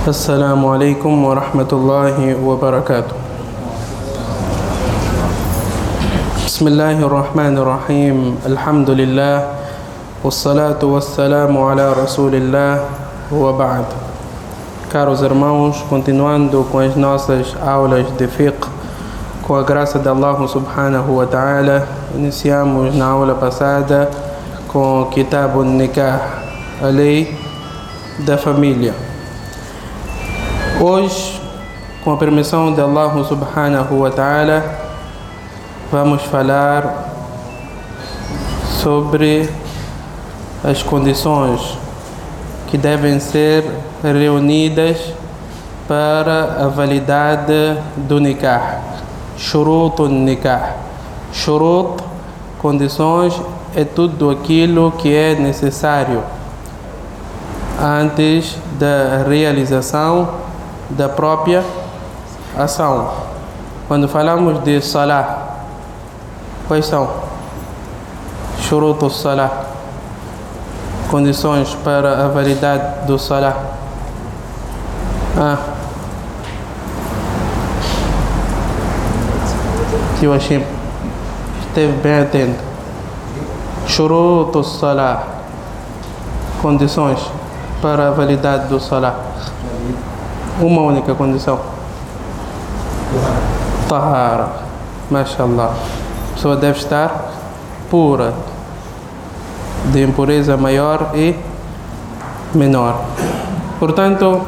السلام عليكم ورحمة الله وبركاته. بسم الله الرحمن الرحيم. الحمد لله والصلاة والسلام على رسول الله وبعد. Caros irmãos, continuando com as nossas aulas de fiqh, com a graça de Allah subhanahu wa ta'ala, iniciamos na aula passada com Kitab al-Nikah, a lei da família. Hoje, com a permissão de Allah subhanahu wa ta'ala, vamos falar sobre as condições que devem ser reunidas para a validade do nikah. Shurut nikah. Shurut, condições, é tudo aquilo que é necessário antes da realização da própria ação. Quando falamos de salah, quais são? Shurut salah, condições para a validade do salah. Tio Hashim, esteve bem atento. Shurut salah, condições para a validade do salah. Uma única condição. Tahara. Mashallah. A pessoa deve estar pura, de impureza maior e menor. Portanto,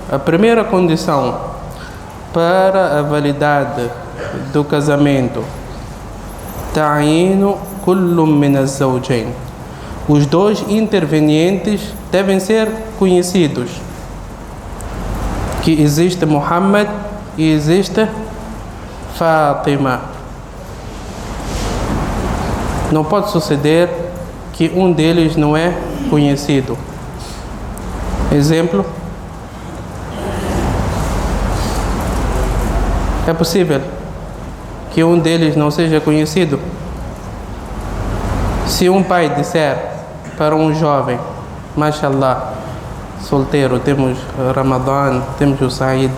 a primeira condição para a validade do casamento, ta'inu kullum min az-zawjayn. Os dois intervenientes devem ser conhecidos. Que existe Muhammad e existe Fátima. Não pode suceder que um deles não é conhecido. Exemplo: é possível que um deles não seja conhecido? Se um pai disser para um jovem, mashallah, solteiro, temos Ramadã, temos o Said,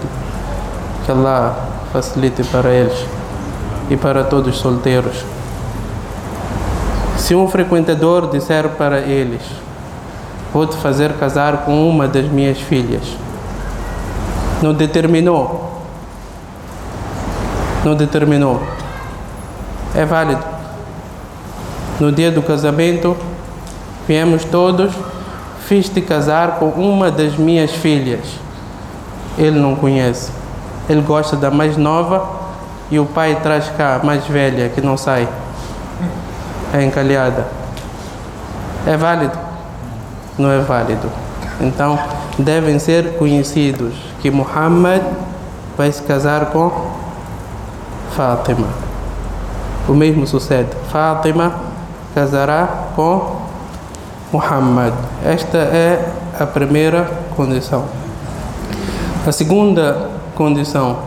que Allah facilite para eles e para todos os solteiros. Se um frequentador disser para eles, vou-te fazer casar com uma das minhas filhas, não determinou, é válido. No dia do casamento, viemos todos, fiz-te casar com uma das minhas filhas. Ele não conhece. Ele gosta da mais nova e o pai traz cá a mais velha, que não sai. É encalhada. É válido? Não é válido. Então, devem ser conhecidos que Muhammad vai se casar com Fátima. O mesmo sucede. Fátima casará com Muhammad. Esta é a primeira condição. A segunda condição: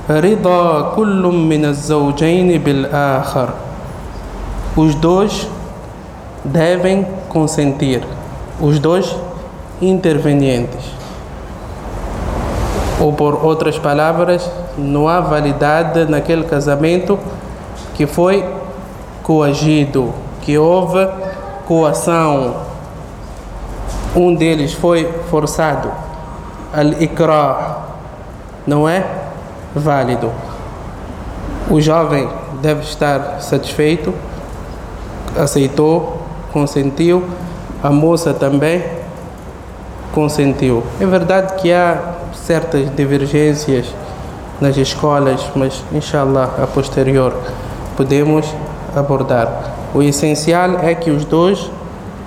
Rida kullum min az-zawjayn bil akhar. Os dois devem consentir, os dois intervenientes. Ou por outras palavras, não há validade naquele casamento que foi coagido, que houve coação. Um deles foi forçado. Al-Ikrah não é válido. O jovem deve estar satisfeito, aceitou, consentiu. A moça também consentiu. É verdade que há certas divergências nas escolas, mas inshallah a posterior podemos abordar. O essencial é que os dois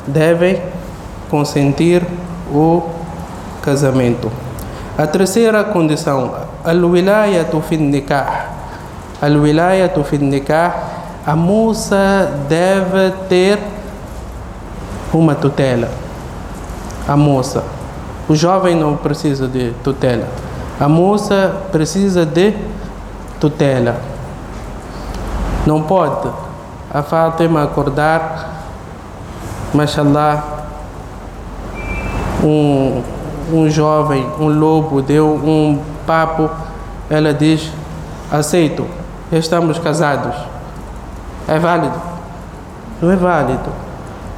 devem consentir o casamento. A terceira condição: al-wilayatu fi nikah. Al-wilayatu fi nikah, a moça deve ter uma tutela. A moça. O jovem não precisa de tutela. A moça precisa de tutela. Não pode a Fátima acordar, mashallah, um jovem, um lobo, deu um papo, ela diz, aceito, estamos casados. É válido? Não é válido.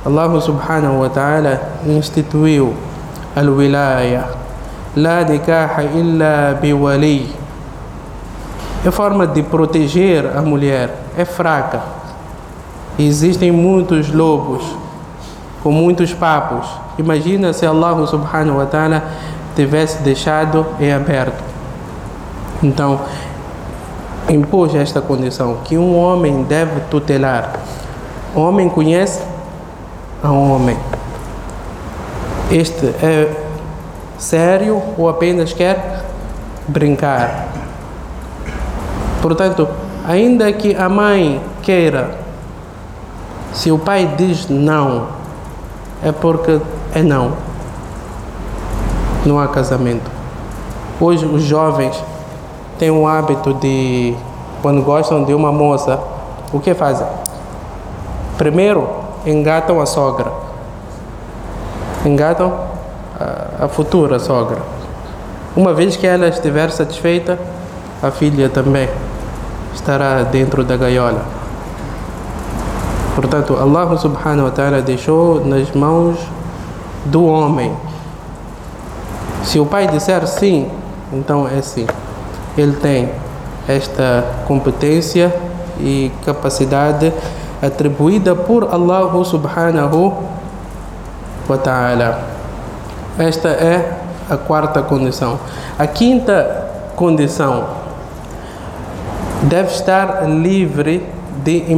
Allah subhanahu wa ta'ala instituiu al-wilaya, la nikaha illa biwali. A forma de proteger a mulher é fraca. Existem muitos lobos com muitos papos. Imagina se Allah subhanahu wa ta'ala tivesse deixado em aberto. Então, impôs esta condição, que um homem deve tutelar. O homem conhece a homem. Este é sério ou apenas quer brincar? Portanto, ainda que a mãe queira, se o pai diz não, é porque é não. Não há casamento. Hoje os jovens têm o hábito de, quando gostam de uma moça, o que fazem? Primeiro, engatam a sogra. Engatam a futura sogra. Uma vez que ela estiver satisfeita, a filha também estará dentro da gaiola. Portanto, Allah subhanahu wa ta'ala deixou nas mãos do homem. Se o pai disser sim, então é sim. Ele tem esta competência e capacidade atribuída por Allah subhanahu wa ta'ala. Esta é a quarta condição. A quinta condição: deve estar livre de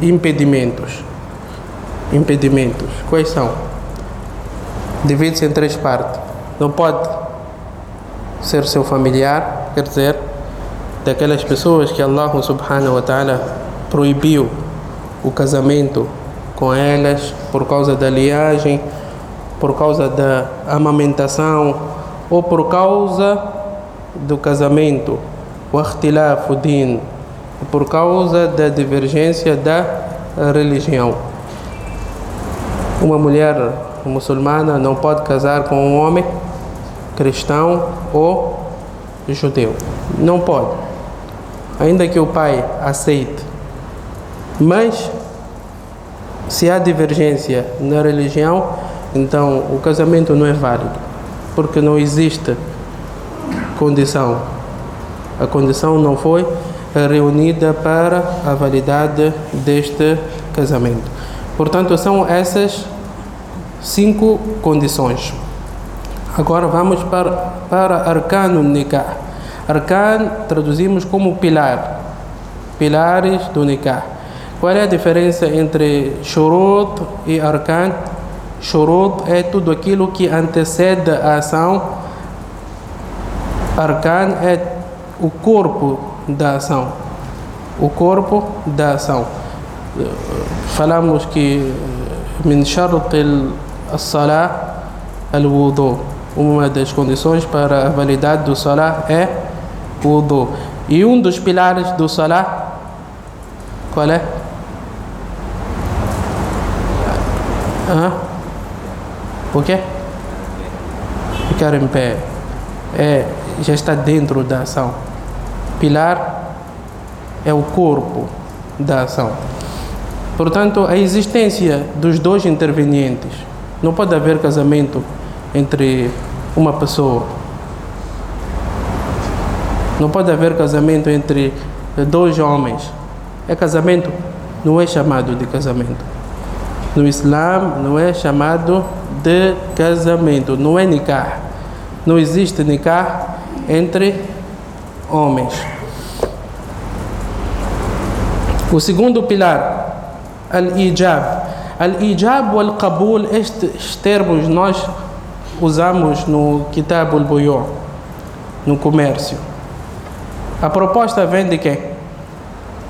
impedimentos. Impedimentos. Quais são? Divide-se em três partes. Não pode ser seu familiar, quer dizer, daquelas pessoas que Allah subhanahu wa ta'ala proibiu o casamento com elas por causa da linhagem, por causa da amamentação ou por causa do casamento, o ikhtilaf din, por causa da divergência da religião. Uma mulher muçulmana não pode casar com um homem cristão ou judeu. Não pode. Ainda que o pai aceite. Mas, se há divergência na religião, então o casamento não é válido. Porque não existe condição. A condição não foi reunida para a validade deste casamento. Portanto, são essas 5 condições. Agora vamos para Arkanun Nikah. Arkan traduzimos como pilar. Pilares do Nikah. Qual é a diferença entre Shurut e Arkan? Shurut é tudo aquilo que antecede a ação. Arkan é o corpo da ação. O corpo da ação. Falamos que min shart al-salah al-wudu. Uma das condições para a validade do salah é o wudu. E um dos pilares do salah, qual é? O quê? Ficar em pé. Já está dentro da ação. Pilar é o corpo da ação. Portanto, a existência dos dois intervenientes. Não pode haver casamento entre uma pessoa. Não pode haver casamento entre 2 homens. É casamento? Não é chamado de casamento. No Islã não é chamado de casamento. Não é nikah. Não existe nikah entre homens. O segundo pilar, al-ijab. Al-ijab ou al-qabul, estes termos nós usamos no Kitab al-Buyu', no comércio. A proposta vem de quem?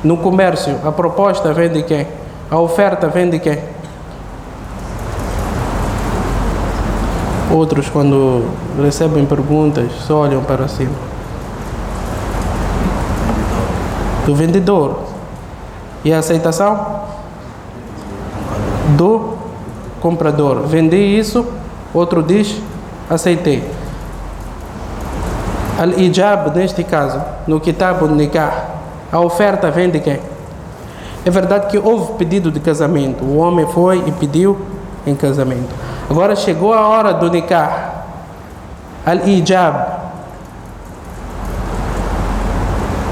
No comércio, a proposta vem de quem? A oferta vem de quem? Outros, quando recebem perguntas, só olham para cima. Do vendedor. E a aceitação? Do comprador. Vendi isso, outro diz, aceitei. Al-ijab, neste caso, no Kitab al-Nikah, a oferta vem de quem? É verdade que houve pedido de casamento. O homem foi e pediu em casamento. Agora chegou a hora do Nikah. Al-ijab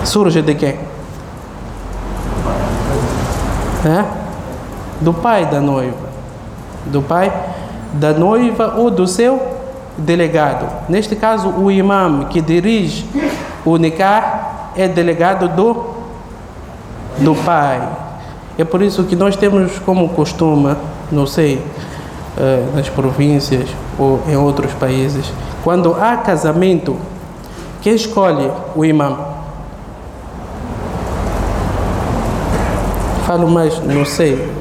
surge de quem? Do pai da noiva. Do pai da noiva ou do seu delegado. Neste caso, o imam que dirige o nikah é delegado do pai. É por isso que nós temos como costume, não sei, nas províncias ou em outros países, quando há casamento, quem escolhe o imam? Falo mais, não sei,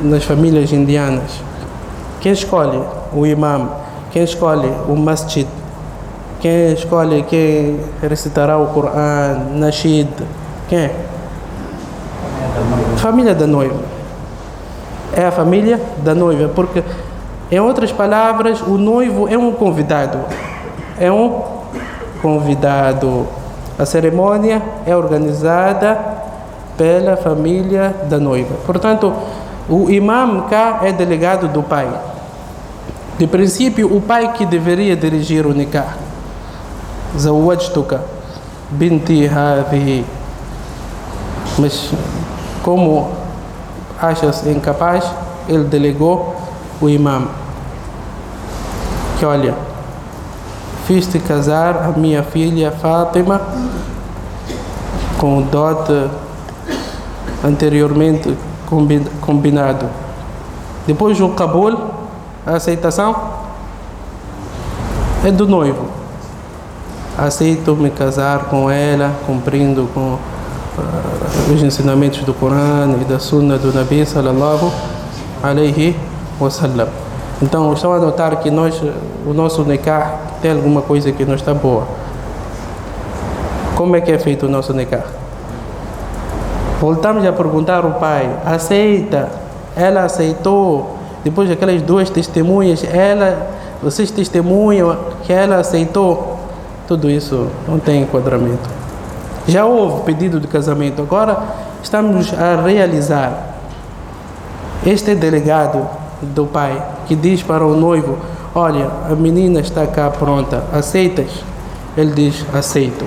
nas famílias indianas. Quem escolhe o imam? Quem escolhe o masjid? Quem escolhe quem recitará o Coran, Nashid? Quem? Família da noiva. É a família da noiva, porque, em outras palavras, o noivo é um convidado. É um convidado. A cerimônia é organizada pela família da noiva. Portanto, o imam cá é delegado do pai. De princípio, o pai que deveria dirigir o nikah. Zawajtuka binti hadhihi. Mas, como acha-se incapaz, ele delegou o imam. Que olha, fiz-te casar a minha filha Fátima com o dote anteriormente combinado. Depois o Kabul, a aceitação é do noivo. Aceito me casar com ela, cumprindo com os ensinamentos do Corão e da Sunna do Nabi sallallahu alaihi wasallam. Então, estão a notar que o nosso nikah tem alguma coisa que não está boa. Como é que é feito o nosso nikah? Voltamos a perguntar ao pai: aceita? Ela aceitou? Depois daquelas duas testemunhas, vocês testemunham que ela aceitou? Tudo isso não tem enquadramento. Já houve pedido de casamento, agora estamos a realizar. Este é delegado do pai que diz para o noivo: olha, a menina está cá pronta, aceitas? Ele diz: aceito.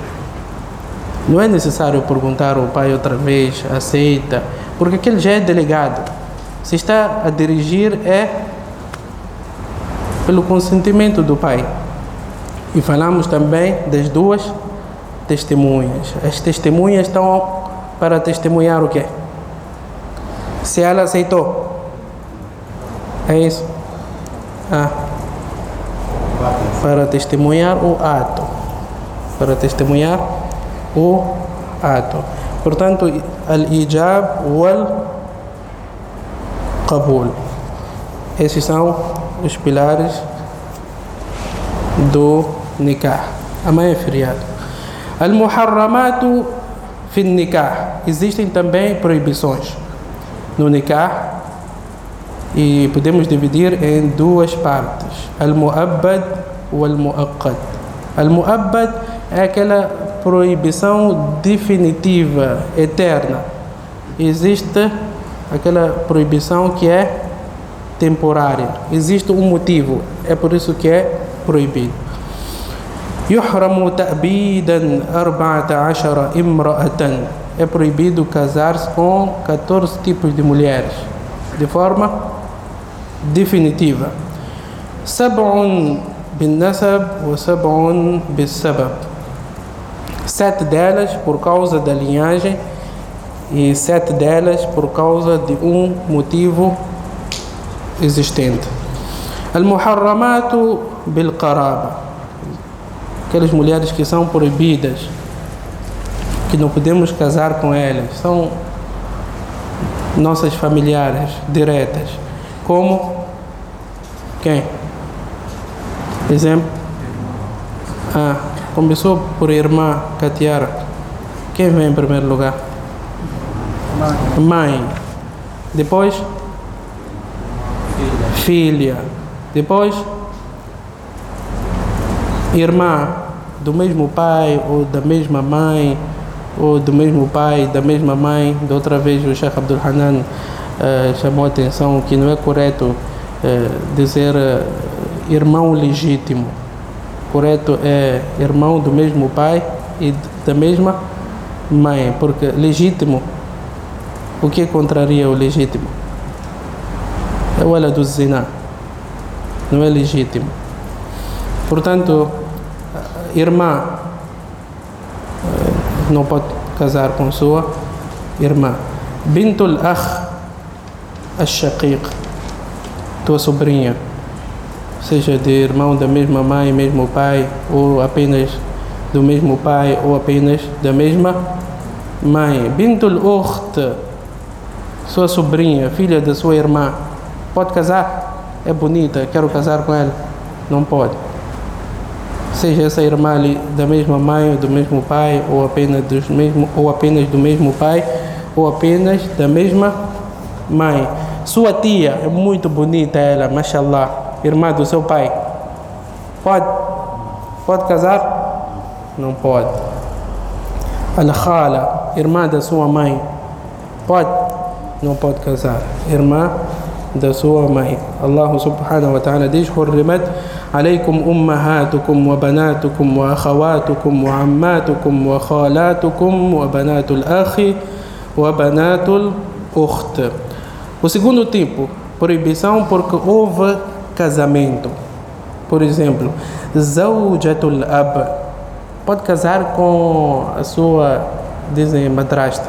Não é necessário perguntar ao pai outra vez: aceita? Porque aquele já é delegado. Se está a dirigir é pelo consentimento do pai. E falamos também das duas testemunhas. As testemunhas estão para testemunhar o quê? Se ela aceitou. É isso? Para testemunhar o ato. Para testemunhar o ato. Portanto, al-ijab wal qabul. Esses são os pilares do nikah. Amanhã é feriado. Al-muharramatu fi nikah. Existem também proibições no nikah e podemos dividir em duas partes: al-mu'abbad e al-mu'aqqad. Al-mu'abbad é aquela proibição definitiva, eterna. Existe aquela proibição que é temporária. Existe um motivo, é por isso que é proibido. يحرم تأبيدا 14 امرأة. É proibido casar-se com 14 tipos de mulheres de forma definitiva. 7 بالنسب و7 بالسبب. 7 delas por causa da linhagem e 7 delas por causa de um motivo existente. Al-muharramatu bil-qaraba. Aquelas mulheres que são proibidas, que não podemos casar com elas, são nossas familiares diretas. Como? Quem? Exemplo? Começou por irmã Katiara. Quem vem em primeiro lugar? Mãe. Depois? Filha. Depois? Irmã. do mesmo pai ou da mesma mãe, ou do mesmo pai, da mesma mãe. Da outra vez o Sheikh Abdul Hanan chamou a atenção que não é correto dizer irmão legítimo. Correto é irmão do mesmo pai e da mesma mãe, porque legítimo, o que contraria o legítimo? É o ala do zina, não é legítimo. Portanto, irmã não pode casar com sua irmã. Bintul akh al-shaqiq, tua sobrinha, seja de irmão da mesma mãe, mesmo pai, ou apenas do mesmo pai, ou apenas da mesma mãe. Bintul ukht, sua sobrinha, filha da sua irmã, pode casar? É bonita, quero casar com ela. Não pode. Seja essa irmã ali da mesma mãe, ou do mesmo pai, ou apenas do mesmo pai, ou apenas da mesma mãe. Sua tia, é muito bonita ela, mashallah, irmã do seu pai. Pode casar? Não pode. Al-khala, irmã da sua mãe. Pode? Não pode casar. Irmã da sua mãe. Allah subhanahu wa ta'ala diz: "Hurrimat عليكم أمهاتكم وبناتكم وأخواتكم وعماتكم وخالاتكم وبنات الأخ وبنات الأخت". O segundo tipo, proibição porque houve casamento. Por exemplo, zawjatul ab, pode casar com a sua, dizem, madrasta,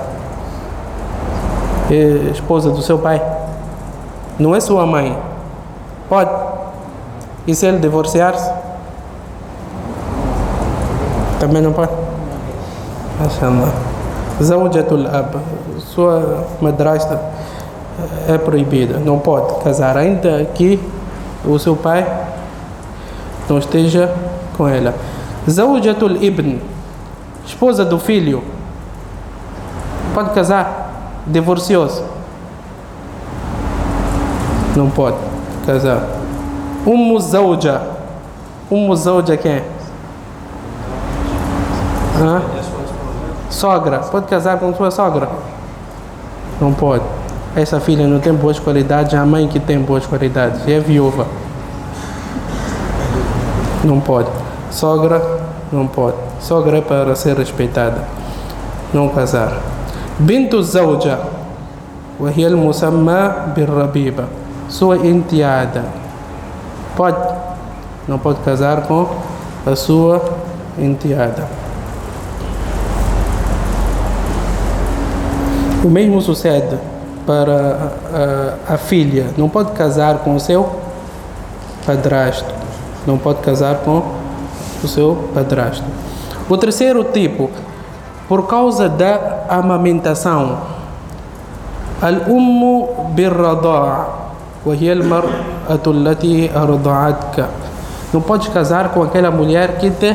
esposa do seu pai, não é sua mãe. Pode. E se ele divorciar-se? Também não pode? Mashallah. Zawjatul ab, sua madrasta, é proibida, não pode casar, ainda que o seu pai não esteja com ela. Zawjatul ibn, esposa do filho, pode casar? Divorciou-se? Não pode casar. Zawja quem é? Sogra, pode casar com sua sogra? Não pode. Essa filha não tem boas qualidades, a mãe que tem boas qualidades, é viúva. Não pode. Sogra, não pode. Sogra é para ser respeitada, não casar. Bintu zawja, wa hiya al-musamma bir-rabiba, sua enteada. Pode? Não pode casar com a sua enteada. O mesmo sucede para a filha. Não pode casar com o seu padrasto. Não pode casar com o seu padrasto. O terceiro tipo, por causa da amamentação. Al-ummu bir-rada'a, وهي المرأة التي أرضعتك. Não podes casar com aquela mulher que te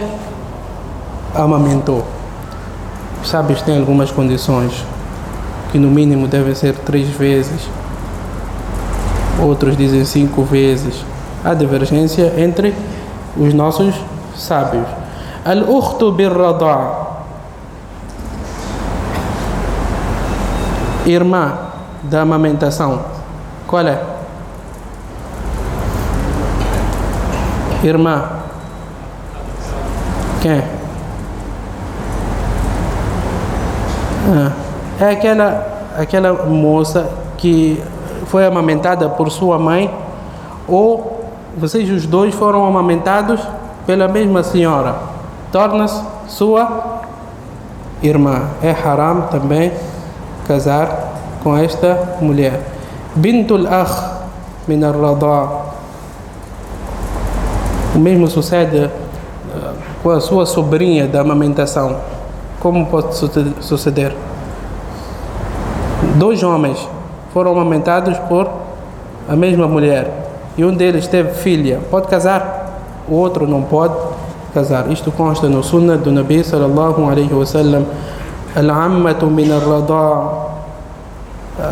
amamentou. Sabes, tem algumas condições que no mínimo devem ser 3 vezes. Outros dizem 5 vezes. Há divergência entre os nossos sábios. Al-ukhtu bir-rada'a, irmã da amamentação. Qual é? Irmã. Quem é? É aquela moça que foi amamentada por sua mãe, ou vocês os dois foram amamentados pela mesma senhora. Torna-se sua irmã. É haram também casar com esta mulher. Bintul akh min ar-rada'a. O mesmo sucede com a sua sobrinha da amamentação. Como pode suceder? 2 homens foram amamentados por a mesma mulher e um deles teve filha. Pode casar? O outro não pode casar. Isto consta no Sunnah do Nabi sallallahu alaihi wasallam. Al-ammatu min ar-rada'a.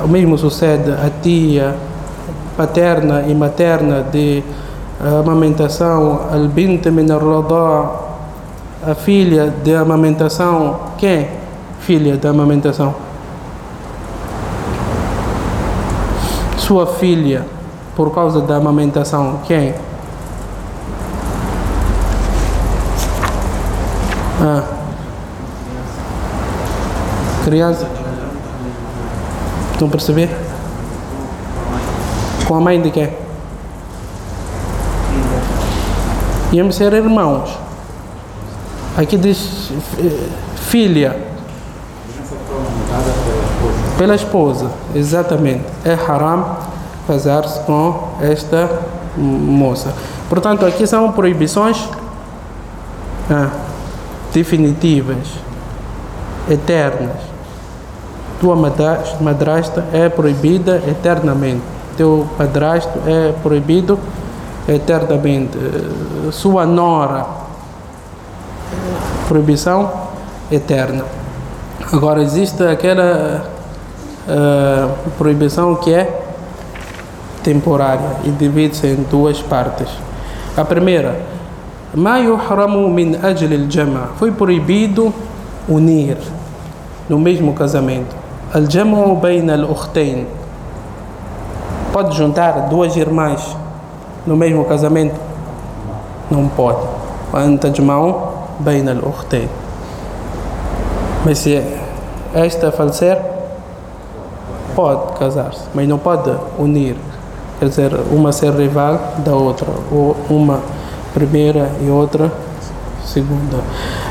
O mesmo sucede a tia paterna e materna de amamentação. Al-bint min ar-rada'a. a filha de amamentação, quem? Filha de amamentação. Sua filha, por causa da amamentação, quem? Criança. Estão a perceber? Com a mãe de quem? Íamos ser irmãos. Aqui diz filha. Pela esposa, exatamente. É haram casar-se com esta moça. Portanto, aqui são proibições definitivas, eternas. Tua madrasta é proibida eternamente. Teu padrasto é proibido eternamente. Sua nora, proibição eterna. Agora existe aquela proibição que é temporária e divide-se em duas partes. A primeira, ma yuhramu min ajli al-jama', foi proibido unir no mesmo casamento. Al-jam'u bayna al-ukhtayn, pode juntar duas irmãs no mesmo casamento? Não pode. An tajma'u bayna al-ukhtayn. Mas se esta falecer, pode casar-se, mas não pode unir. Quer dizer, uma ser rival da outra, ou uma primeira e outra segunda.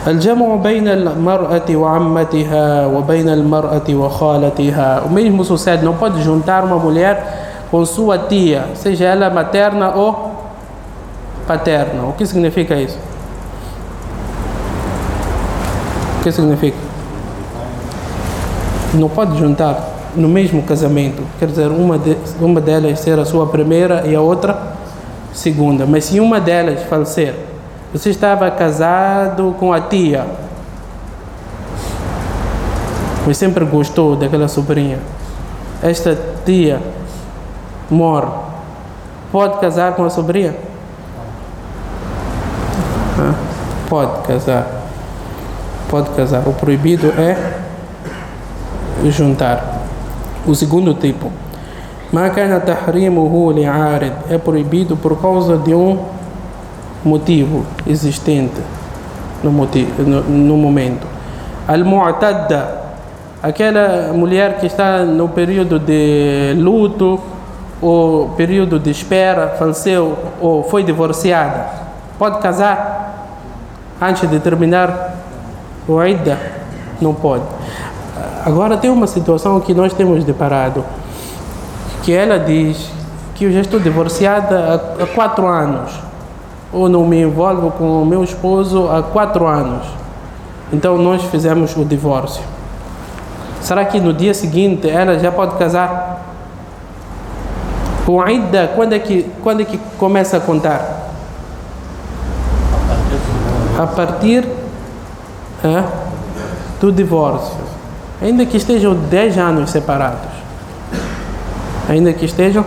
الجمع بين المرأة وعمتها وبين المرأة وخالتها. O mesmo sucede, não pode juntar uma mulher com sua tia, seja ela materna ou paterna. O que significa isso? O que significa? Não pode juntar no mesmo casamento, quer dizer, uma delas ser a sua primeira e a outra segunda. Mas se uma delas falecer, você estava casado com a tia, mas sempre gostou daquela sobrinha. Esta tia morre, pode casar com a sobrinha? Pode casar. Pode casar. O proibido é juntar. O segundo tipo, ma kana tahrimuhu li'arid, é proibido por causa de um motivo existente no momento. Al-mu'tadda, aquela mulher que está no período de luto ou período de espera, faleceu ou foi divorciada, pode casar antes de terminar o idda? Não pode. Agora tem uma situação que nós temos deparado, que ela diz que eu já estou divorciada há 4 anos, ou não me envolvo com o meu esposo há 4 anos, então nós fizemos o divórcio. Será que no dia seguinte ela já pode casar? Com a idda, quando é que começa a contar? A partir do divórcio. Ainda que estejam 10 anos separados. Ainda que estejam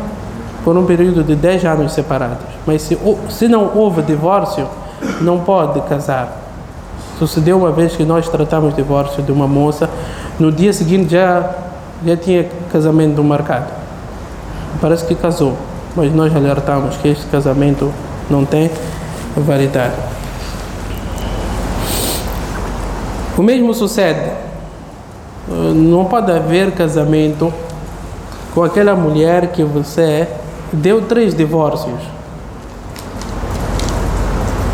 por um período de 10 anos separados. Mas se não houve divórcio, não pode casar. Sucedeu uma vez que nós tratamos de divórcio de uma moça, no dia seguinte já tinha casamento marcado. Parece que casou, mas nós alertamos que este casamento não tem validade. O mesmo sucede. Não pode haver casamento com aquela mulher que você deu 3 divórcios.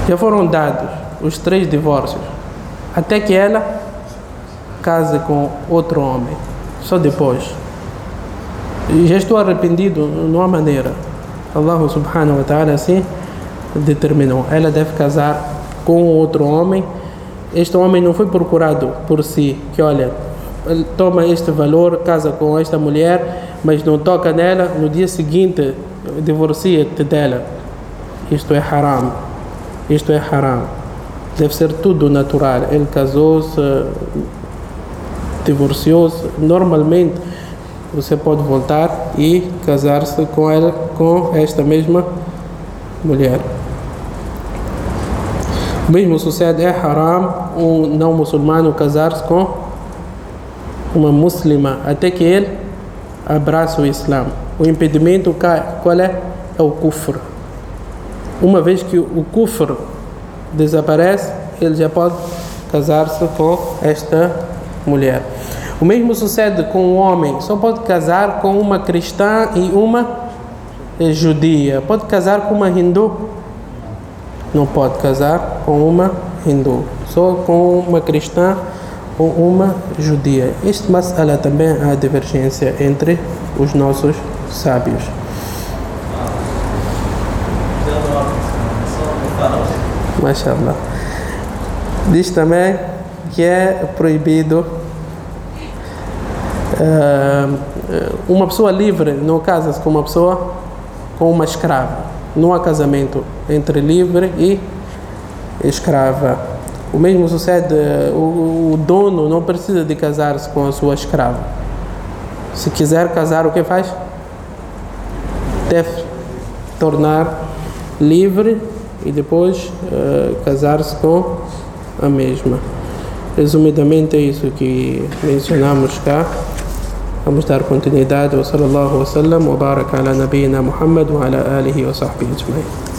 Já foram dados os 3 divórcios, até que ela case com outro homem, só depois. Já estou arrependido, não há maneira. Allah subhanahu wa ta'ala assim determinou. Ela deve casar com outro homem. Este homem não foi procurado por si, que olha, toma este valor, casa com esta mulher, mas não toca nela, no dia seguinte divorcia-te dela. Isto é haram. Isto é haram. Deve ser tudo natural. Ele casou-se, divorciou-se. Normalmente você pode voltar e casar-se com ela, com esta mesma mulher. O mesmo sucede, é haram um não muçulmano casar-se com uma muslima até que ele abrace o Islã. O impedimento qual é? É o kufr. Uma vez que o kufr desaparece, ele já pode casar-se com esta mulher. O mesmo sucede com o homem, só pode casar com uma cristã e uma judia. Pode casar com uma hindu? Não pode casar com uma hindu, só com uma cristã ou uma judia. Este mas'ala também há divergência entre os nossos sábios. Mashallah. Diz também que é proibido uma pessoa livre não casa-se com uma pessoa, com uma escrava. Não há casamento entre livre e escrava. O mesmo sucede, o dono não precisa de casar-se com a sua escrava. Se quiser casar, o que faz? Deve tornar livre e depois casar-se com a mesma. Resumidamente é isso que mencionamos cá. Vamos dar continuidade. Wa sallallahu wa sallam wa baraka ala nabiyyina Muhammad wa ala alihi wa sahbihi ajma'in.